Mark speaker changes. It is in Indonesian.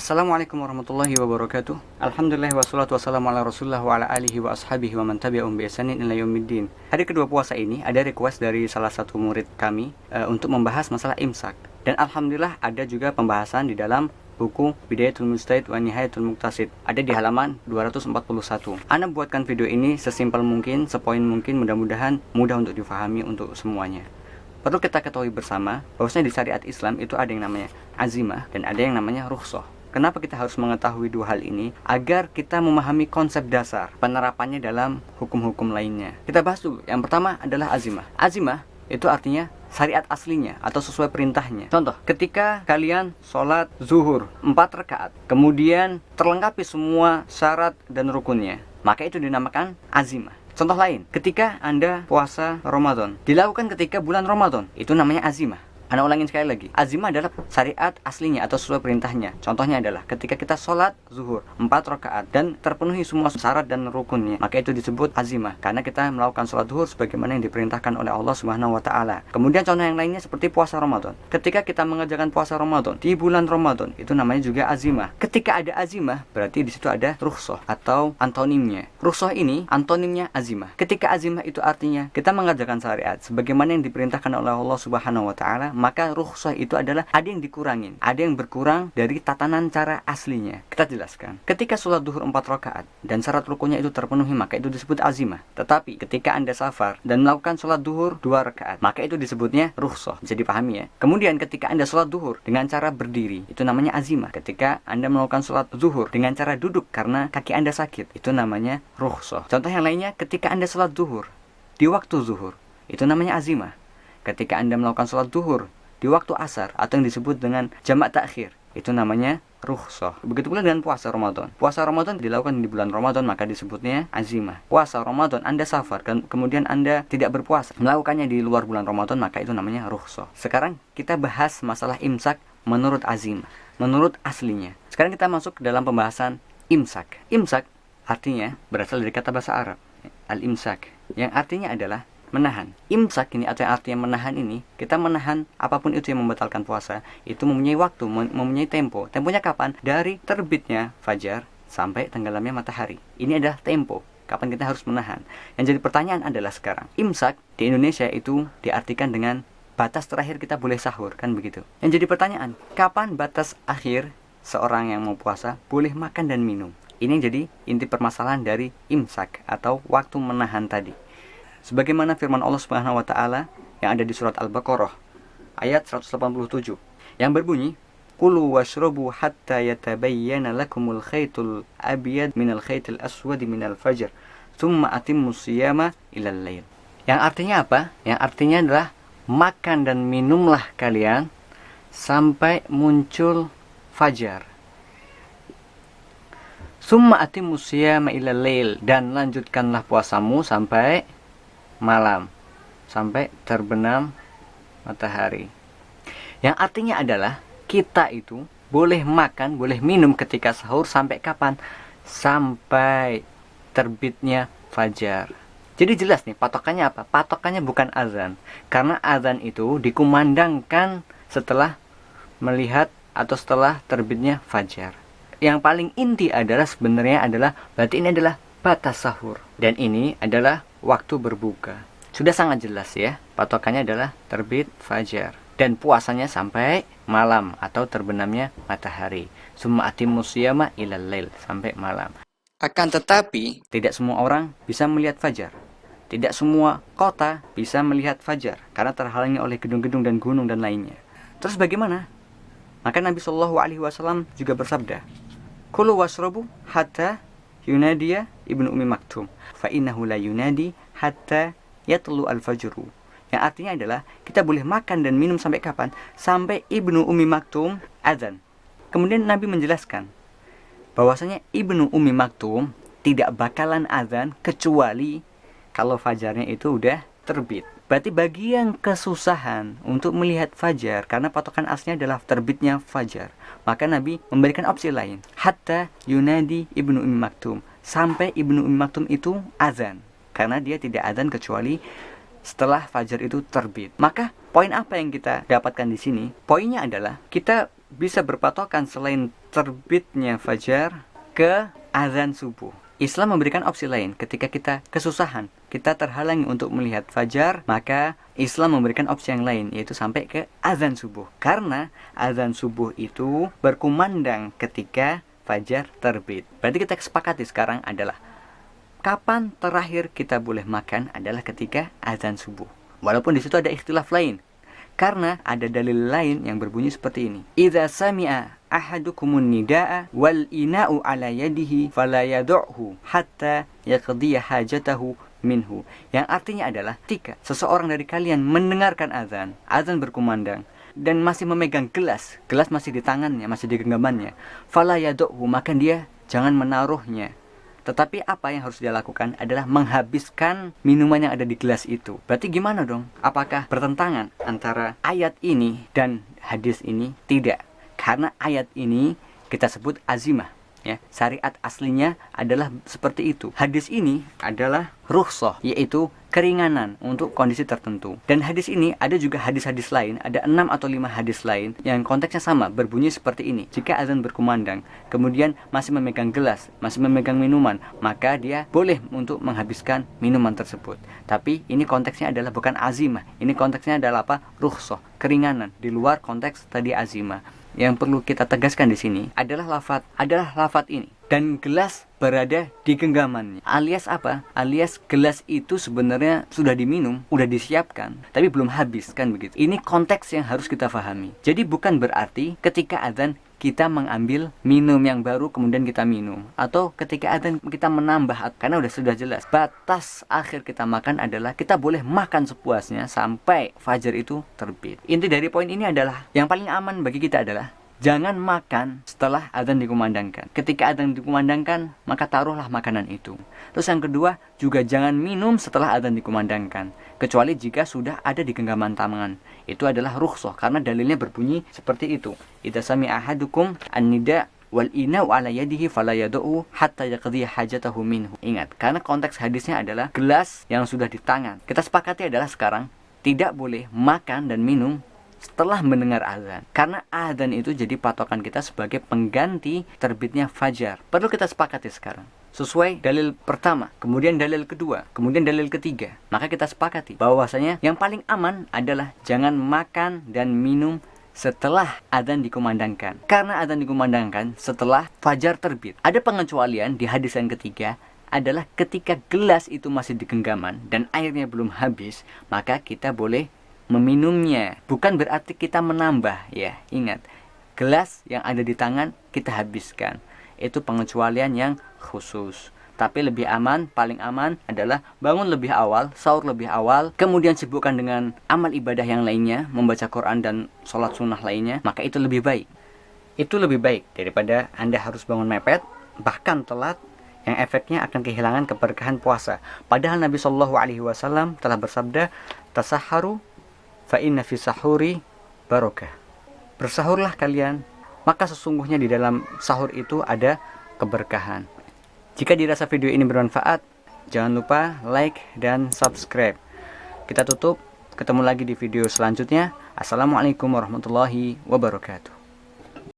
Speaker 1: Assalamualaikum warahmatullahi wabarakatuh. Alhamdulillah wassalatu wassalamu ala rasulillah wa ala alihi wa ashabihi wa man tabi'ahum bi ihsanin ila yaumiddin. Hari kedua puasa ini ada request dari salah satu murid kami untuk membahas masalah imsak. Dan alhamdulillah ada juga pembahasan di dalam buku Bidayatul Mujtahid wa Nihayatul Muqtasid. Ada di halaman 241. Ana buatkan video ini sesimpel mungkin, sepoin mungkin, mudah-mudahan mudah untuk difahami untuk semuanya. Perlu kita ketahui bersama bahwasanya di syariat Islam itu ada yang namanya azimah dan ada yang namanya rukhsah. Kenapa kita harus mengetahui dua hal ini? Agar kita memahami konsep dasar penerapannya dalam hukum-hukum lainnya. Kita bahas dulu. Yang pertama adalah azimah. Azimah itu artinya syariat aslinya atau sesuai perintahnya. Contoh, ketika kalian sholat zuhur 4 rakaat, kemudian terlengkapi semua syarat dan rukunnya, maka itu dinamakan azimah. Contoh lain, ketika Anda puasa Ramadan, dilakukan ketika bulan Ramadan, itu namanya azimah. Anda ulangin sekali lagi, azimah adalah syariat aslinya atau sesuai perintahnya. Contohnya adalah ketika kita sholat zuhur 4 rakaat dan terpenuhi semua syarat dan rukunnya, maka itu disebut azimah, karena kita melakukan sholat zuhur sebagaimana yang diperintahkan oleh Allah Subhanahu wa Ta'ala. Kemudian contoh yang lainnya seperti puasa Ramadan. Ketika kita mengerjakan puasa Ramadan di bulan Ramadan, itu namanya juga azimah. Ketika ada azimah, berarti di situ ada rukhsah atau antonimnya. Rukhsah ini antonimnya azimah. Ketika azimah itu artinya kita mengerjakan syariat sebagaimana yang diperintahkan oleh Allah Subhanahu wa Ta'ala, maka rukhsah itu adalah ada yang dikurangin, ada yang berkurang dari tatanan cara aslinya. Kita jelaskan. Ketika sholat duhur 4 rakaat dan syarat rukunnya itu terpenuhi, maka itu disebut azimah. Tetapi ketika Anda safar dan melakukan sholat duhur 2 rakaat, maka itu disebutnya rukhsah. Bisa dipahami ya. Kemudian ketika Anda sholat duhur dengan cara berdiri, itu namanya azimah. Ketika Anda melakukan sholat zuhur dengan cara duduk karena kaki Anda sakit, itu namanya rukhsah. Contoh yang lainnya, ketika Anda sholat zuhur di waktu zuhur, itu namanya azimah. Ketika Anda melakukan sholat zuhur di waktu asar atau yang disebut dengan jamak takhir, itu namanya rukhsah. Begitu pula dengan puasa Ramadan. Puasa Ramadan dilakukan di bulan Ramadan, maka disebutnya azimah. Puasa Ramadan Anda safar kemudian Anda tidak berpuasa, melakukannya di luar bulan Ramadan, maka itu namanya rukhsah. Sekarang kita bahas masalah imsak menurut azimah, menurut aslinya. Sekarang kita masuk ke dalam pembahasan imsak. Imsak artinya berasal dari kata bahasa Arab al-imsak, yang artinya adalah menahan. Imsak ini atau yang artinya menahan ini, kita menahan apapun itu yang membatalkan puasa, itu mempunyai waktu, mempunyai tempo. Temponya kapan? Dari terbitnya fajar sampai tenggelamnya matahari. Ini adalah tempo kapan kita harus menahan. Yang jadi pertanyaan adalah sekarang, imsak di Indonesia itu diartikan dengan batas terakhir kita boleh sahur, kan begitu. Yang jadi pertanyaan, kapan batas akhir seorang yang mau puasa boleh makan dan minum? Ini yang jadi inti permasalahan dari imsak atau waktu menahan tadi. Sebagaimana firman Allah Subhanahu wa Ta'ala yang ada di surat Al-Baqarah ayat 187 yang berbunyi, "Kulu washrabu hatta yatabayyana lakumul khaytul abyad minal khaytil aswadi minal fajr, tsumma atimmus siyama ilal lail." Yang artinya apa? Yang artinya adalah makan dan minumlah kalian sampai muncul fajar. Tsumma atimmus siyama ilal lail, dan lanjutkanlah puasamu sampai malam, sampai terbenam matahari. Yang artinya adalah kita itu boleh makan, boleh minum ketika sahur sampai kapan? Sampai terbitnya fajar. Jadi jelas nih patokannya apa? Patokannya bukan azan, karena azan itu dikumandangkan setelah melihat atau setelah terbitnya fajar. Yang paling inti adalah sebenarnya adalah berarti ini adalah batas sahur, dan ini adalah waktu berbuka. Sudah sangat jelas ya, patokannya adalah terbit fajar dan puasanya sampai malam atau terbenamnya matahari. Summa atimmus siyama ilal lail, sampai malam. Akan tetapi tidak semua orang bisa melihat fajar. Tidak semua kota bisa melihat fajar karena terhalangi oleh gedung-gedung dan gunung dan lainnya. Terus bagaimana? Maka Nabi Shallallahu alaihi wasallam juga bersabda, "Kulu washrabu hatta yunadiya Ibnu Ummi Maktum, fa innahu la yunadi hatta yatlu al-fajru." Yang artinya adalah kita boleh makan dan minum sampai kapan? Sampai Ibnu Ummi Maktum azan. Kemudian Nabi menjelaskan bahwasanya Ibnu Ummi Maktum tidak bakalan azan kecuali kalau fajarnya itu udah terbit. Berarti bagi yang kesusahan untuk melihat fajar karena patokan aslinya adalah terbitnya fajar, maka Nabi memberikan opsi lain, hatta yunadi Ibnu Ummi Maktum, sampai Ibnu Ummi Maktum itu azan, karena dia tidak azan kecuali setelah fajar itu terbit. Maka poin apa yang kita dapatkan di sini? Poinnya adalah kita bisa berpatokan selain terbitnya fajar ke azan subuh. Islam memberikan opsi lain. Ketika kita kesusahan, kita terhalangi untuk melihat fajar, maka Islam memberikan opsi yang lain, yaitu sampai ke azan subuh. Karena azan subuh itu berkumandang ketika fajar terbit. Berarti kita sepakati sekarang adalah kapan terakhir kita boleh makan adalah ketika azan subuh. Walaupun di situ ada ikhtilaf lain. Karena ada dalil lain yang berbunyi seperti ini. Idza sami'a ahadukumun nida'a wal ina'u ala yadihi fala yad'uhu hatta yaqdiya hajatahu minhu. Yang artinya adalah ketika seseorang dari kalian mendengarkan azan berkumandang dan masih memegang gelas masih di tangannya, masih di genggamannya, fala yad'uhu, maka dia jangan menaruhnya. Tetapi apa yang harus dia lakukan adalah menghabiskan minuman yang ada di gelas itu. Berarti gimana dong? Apakah bertentangan antara ayat ini dan hadis ini? Tidak. Karena ayat ini kita sebut azimah. Ya, syariat aslinya adalah seperti itu. Hadis ini adalah rukhsah, yaitu keringanan untuk kondisi tertentu. Dan hadis ini ada juga hadis-hadis lain, ada 6 atau 5 hadis lain yang konteksnya sama, berbunyi seperti ini. Jika azan berkumandang, kemudian masih memegang gelas, masih memegang minuman, maka dia boleh untuk menghabiskan minuman tersebut. Tapi ini konteksnya adalah bukan azimah. Ini konteksnya adalah apa? Rukhsah, keringanan, di luar konteks tadi azimah. Yang perlu kita tegaskan di sini adalah lafaz ini. Dan gelas berada di genggamannya. Alias apa? Alias gelas itu sebenarnya sudah diminum, sudah disiapkan, tapi belum habis, kan begitu. Ini konteks yang harus kita pahami. Jadi bukan berarti ketika azan kita mengambil minum yang baru kemudian kita minum, atau ketika azan kita menambah, karena sudah jelas batas akhir kita makan adalah kita boleh makan sepuasnya sampai fajar itu terbit. Inti dari poin ini adalah yang paling aman bagi kita adalah jangan makan setelah azan dikumandangkan. Ketika azan dikumandangkan, maka taruhlah makanan itu. Terus yang kedua, juga jangan minum setelah azan dikumandangkan, kecuali jika sudah ada di genggaman tangan. Itu adalah rukhsah, karena dalilnya berbunyi seperti itu. Idza sami'a ahadukum an-nida' wal ina'u ala yadihi fala yad'u hatta yaqdiya hajatahu minhu. Ingat, karena konteks hadisnya adalah gelas yang sudah di tangan. Kita sepakati adalah sekarang tidak boleh makan dan minum setelah mendengar azan, karena azan itu jadi patokan kita sebagai pengganti terbitnya fajar. Perlu kita sepakati sekarang sesuai dalil pertama, kemudian dalil kedua, kemudian dalil ketiga. Maka kita sepakati bahwasanya yang paling aman adalah jangan makan dan minum setelah azan dikumandangkan, karena azan dikumandangkan setelah fajar terbit. Ada pengecualian di hadis yang ketiga adalah ketika gelas itu masih di genggaman dan airnya belum habis, maka kita boleh meminumnya. Bukan berarti kita menambah, ya. Ingat, gelas yang ada di tangan kita habiskan. Itu pengecualian yang khusus. Tapi lebih aman, paling aman adalah bangun lebih awal, sahur lebih awal, kemudian sibukkan dengan amal ibadah yang lainnya, membaca Quran dan sholat sunnah lainnya, maka itu lebih baik. Itu lebih baik daripada Anda harus bangun mepet, bahkan telat, yang efeknya akan kehilangan keberkahan puasa. Padahal Nabi SAW telah bersabda, tasaharu fa inna fi sahuri barokah. Bersahurlah kalian, maka sesungguhnya di dalam sahur itu ada keberkahan. Jika dirasa video ini bermanfaat, jangan lupa like dan subscribe. Kita tutup, ketemu lagi di video selanjutnya. Assalamualaikum warahmatullahi wabarakatuh.